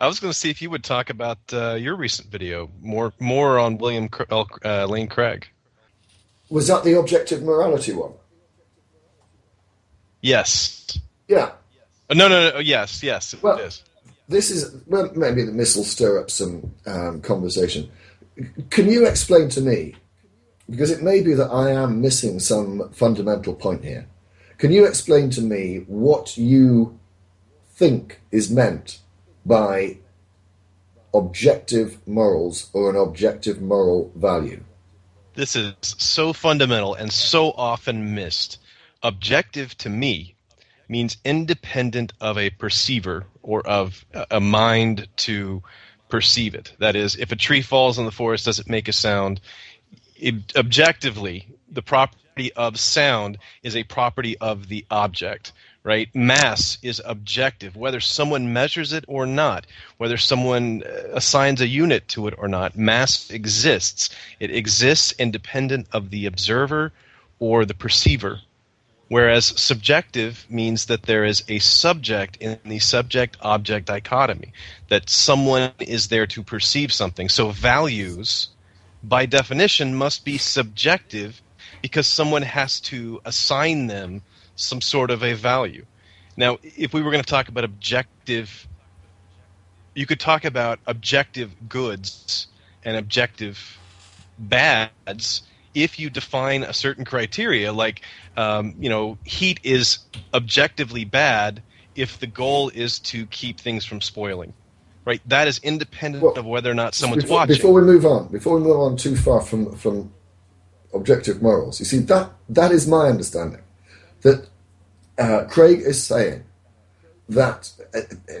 I was going to see if you would talk about your recent video, more on Lane Craig. Was that the objective morality one? Yes. Yeah. No. Yes, it Well, is. this is well, maybe this will stir up some conversation. Can you explain to me, because it may be that I am missing some fundamental point here. Can you explain to me what you think is meant by objective morals or an objective moral value? This is so fundamental and so often missed. Objective to me means independent of a perceiver or of a mind to perceive it. That is, if a tree falls in the forest, does it make a sound? Objectively, the property of sound is a property of the object, right? Mass is objective, whether someone measures it or not, whether someone assigns a unit to it or not. Mass exists. It exists independent of the observer or the perceiver. Whereas subjective means that there is a subject in the subject-object dichotomy, that someone is there to perceive something. So values, by definition, must be subjective because someone has to assign them some sort of a value. Now, if we were going to talk about objective, you could talk about objective goods and objective bads if you define a certain criteria, like, heat is objectively bad if the goal is to keep things from spoiling, right? That is independent of whether or not someone's watching. Before we move on too far from objective morals, you see, that is my understanding. That Craig is saying that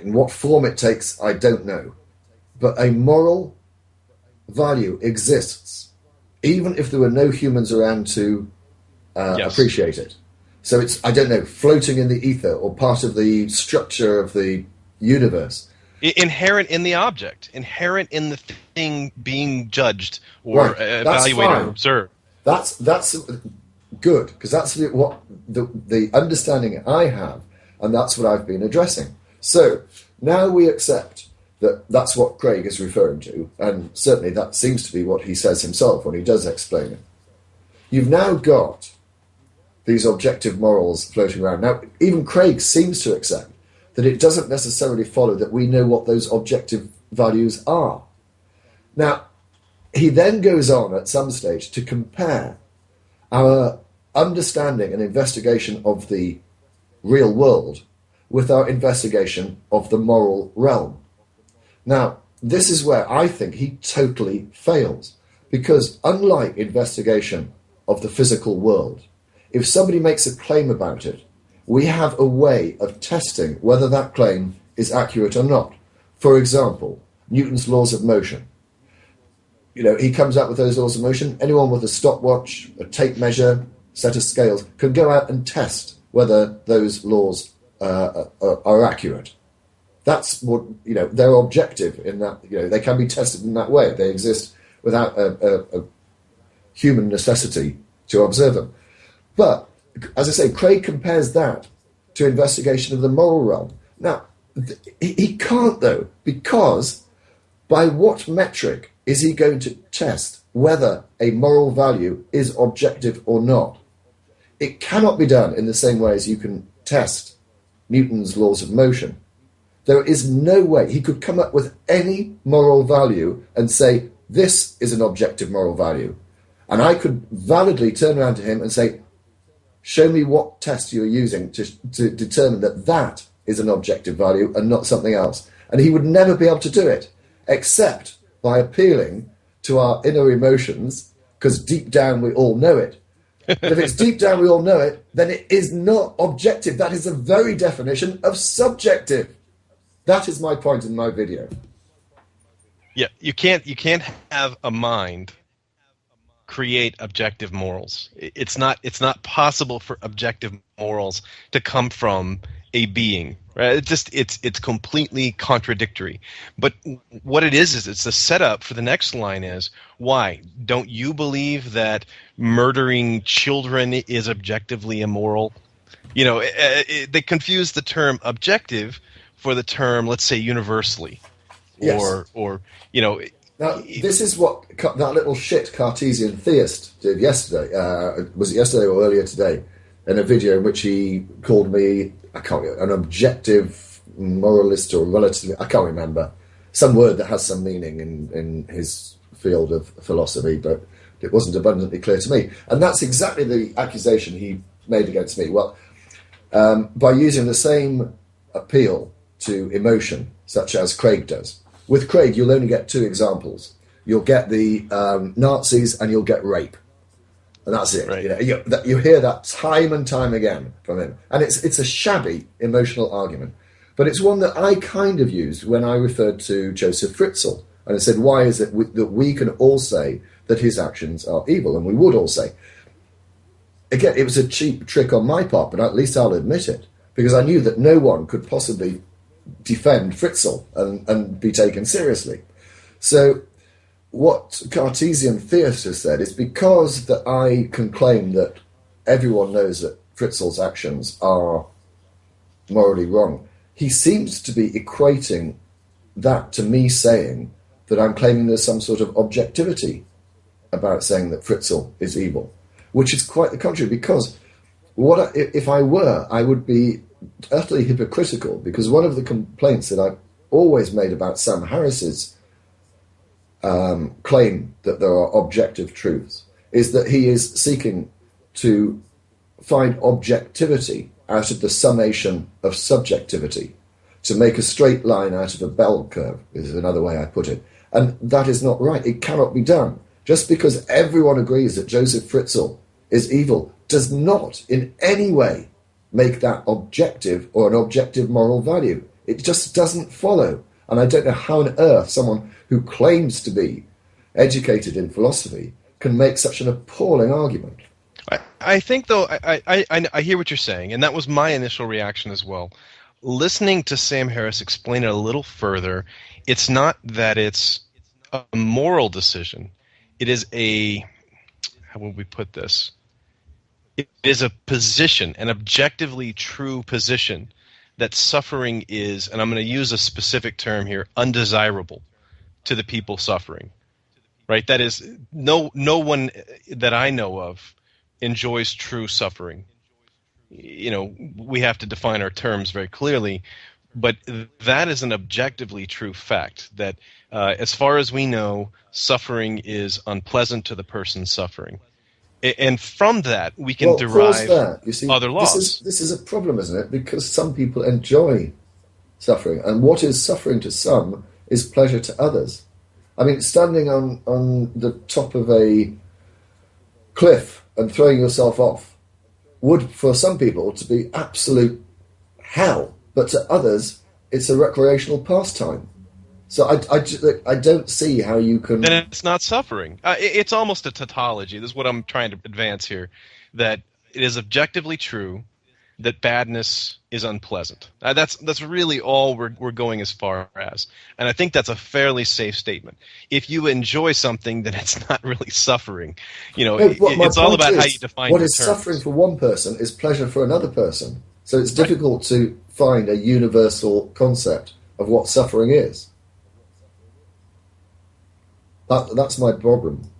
in what form it takes, I don't know, but a moral value exists even if there were no humans around to Yes. appreciate it. So it's, I don't know, floating in the ether or part of the structure of the universe. Inherent in the object, inherent in the thing being judged or Right. evaluated or observed. That's good, because that's what the understanding I have, and that's what I've been addressing. So now we accept that that's what Craig is referring to, and certainly that seems to be what he says himself when he does explain it. You've now got these objective morals floating around. Now, even Craig seems to accept that it doesn't necessarily follow that we know what those objective values are. Now, he then goes on at some stage to compare our understanding and investigation of the real world with our investigation of the moral realm. Now, this is where I think he totally fails, because unlike investigation of the physical world, if somebody makes a claim about it, we have a way of testing whether that claim is accurate or not. For example, Newton's laws of motion. He comes out with those laws of motion. Anyone with a stopwatch, a tape measure, set of scales can go out and test whether those laws are accurate. That's what, they're objective in that, they can be tested in that way. They exist without a human necessity to observe them. But, as I say, Craig compares that to investigation of the moral realm. Now, he can't, though, because by what metric is he going to test whether a moral value is objective or not? It cannot be done in the same way as you can test Newton's laws of motion. There is no way he could come up with any moral value and say, this is an objective moral value. And I could validly turn around to him and say, show me what test you're using to determine that that is an objective value and not something else. And he would never be able to do it, except by appealing to our inner emotions, because deep down we all know it. But if it's deep down we all know it, then it is not objective. That is the very definition of subjective. That is my point in my video. Yeah, you can't have a mind create objective morals. It's not possible for objective morals to come from a being, right? It's completely contradictory. But what it is it's the setup for the next line is, why don't you believe that murdering children is objectively immoral? They confuse the term objective for the term, let's say, universally. Yes. or you know. Now, this is what that little shit Cartesian theist did yesterday. Was it yesterday or earlier today? In a video in which he called me, I can't remember, an objective moralist or relatively, I can't remember, some word that has some meaning in his field of philosophy, but it wasn't abundantly clear to me. And that's exactly the accusation he made against me. Well, by using the same appeal to emotion, such as Craig does. With Craig, you'll only get two examples. You'll get the Nazis and you'll get rape. And that's it. Right. You hear that time and time again from him. And it's a shabby emotional argument. But it's one that I kind of used when I referred to Joseph Fritzl. And I said, why is it that we can all say that his actions are evil? And we would all say. Again, it was a cheap trick on my part, but at least I'll admit it. Because I knew that no one could possibly defend Fritzl and be taken seriously. So what Cartesian theist has said is because that I can claim that everyone knows that Fritzl's actions are morally wrong, he seems to be equating that to me saying that I'm claiming there's some sort of objectivity about saying that Fritzl is evil, which is quite the contrary, because if I were, I would be utterly hypocritical, because one of the complaints that I've always made about Sam Harris's claim that there are objective truths is that he is seeking to find objectivity out of the summation of subjectivity, to make a straight line out of a bell curve, is another way I put it. And that is not right. It cannot be done. Just because everyone agrees that Joseph Fritzl is evil does not in any way make that objective or an objective moral value. It just doesn't follow. And I don't know how on earth someone who claims to be educated in philosophy can make such an appalling argument. I think, though, I hear what you're saying, and that was my initial reaction as well. Listening to Sam Harris explain it a little further, it's not that it's a moral decision. It is how would we put this? It is a position, an objectively true position, that suffering is, and I'm going to use a specific term here, undesirable to the people suffering. Right? That is, no one that I know of enjoys true suffering. We have to define our terms very clearly, but that is an objectively true fact, that as far as we know, suffering is unpleasant to the person suffering. And from that, we can derive other laws. This is a problem, isn't it? Because some people enjoy suffering. And what is suffering to some is pleasure to others. I mean, standing on the top of a cliff and throwing yourself off would, for some people, to be absolute hell. But to others, it's a recreational pastime. So I don't see how you can... Then it's not suffering. It's almost a tautology. This is what I'm trying to advance here, that it is objectively true that badness is unpleasant. That's really all we're going as far as. And I think that's a fairly safe statement. If you enjoy something, then it's not really suffering. It's all about how you define what your is terms. Suffering for one person is pleasure for another person. So it's difficult to find a universal concept of what suffering is. That's my problem.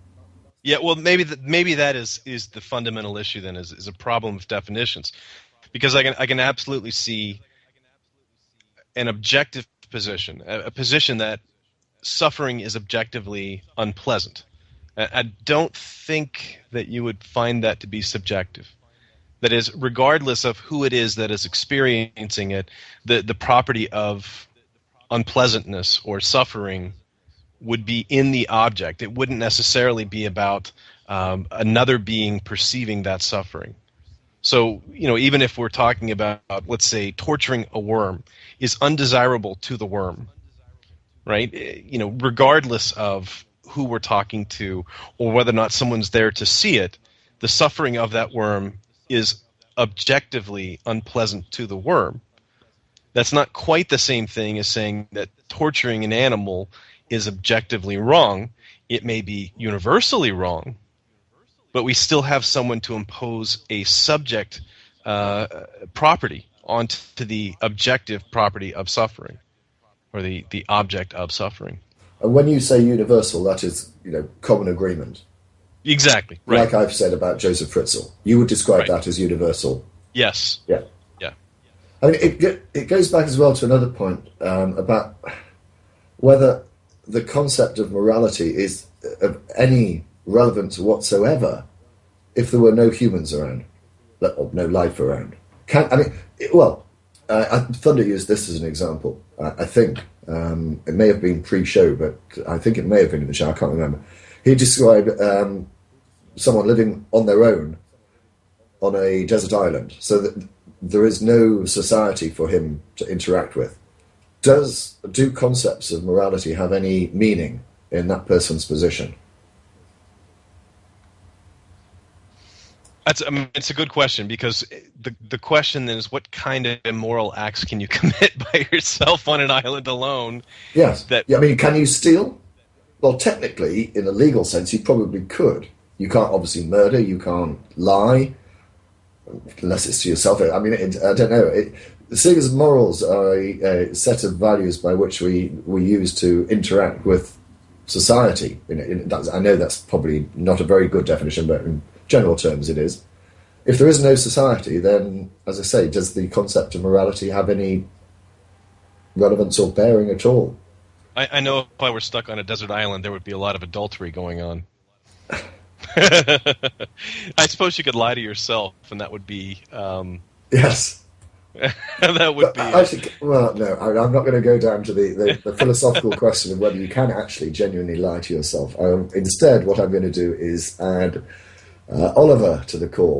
Yeah, well, maybe that is the fundamental issue then, is a problem of definitions, because I can absolutely see an objective position, a position that suffering is objectively unpleasant. I don't think that you would find that to be subjective. That is, regardless of who it is that is experiencing it, the property of unpleasantness or suffering would be in the object. It wouldn't necessarily be about another being perceiving that suffering. So, even if we're talking about, let's say, torturing a worm is undesirable to the worm, right? Regardless of who we're talking to or whether or not someone's there to see it, the suffering of that worm is objectively unpleasant to the worm. That's not quite the same thing as saying that torturing an animal is objectively wrong. It may be universally wrong, but we still have someone to impose a subject property onto the objective property of suffering. or the object of suffering. And when you say universal, that is, common agreement. Exactly. Right. Like I've said about Joseph Fritzl. You would describe Right. that as universal. Yes. Yeah. Yeah. I mean, it goes back as well to another point about whether the concept of morality is of any relevance whatsoever if there were no humans around, or no life around. Thunder used this as an example. I think it may have been pre-show, but I think it may have been in the show. I can't remember. He described someone living on their own on a desert island, so that there is no society for him to interact with. Do concepts of morality have any meaning in that person's position? It's a good question, because the question then is, what kind of immoral acts can you commit by yourself on an island alone? Yes. Can you steal? Well, technically, in a legal sense, you probably could. You can't obviously murder. You can't lie, unless it's to yourself. I don't know. Seeing as morals are a set of values by which we use to interact with society. I know that's probably not a very good definition, but in general terms it is. If there is no society, then, as I say, does the concept of morality have any relevance or bearing at all? I know if I were stuck on a desert island, there would be a lot of adultery going on. I suppose you could lie to yourself, and that would be... Yes. That would be... no, I'm not going to go down to the philosophical question of whether you can actually genuinely lie to yourself. Instead, what I'm going to do is add Oliver to the call.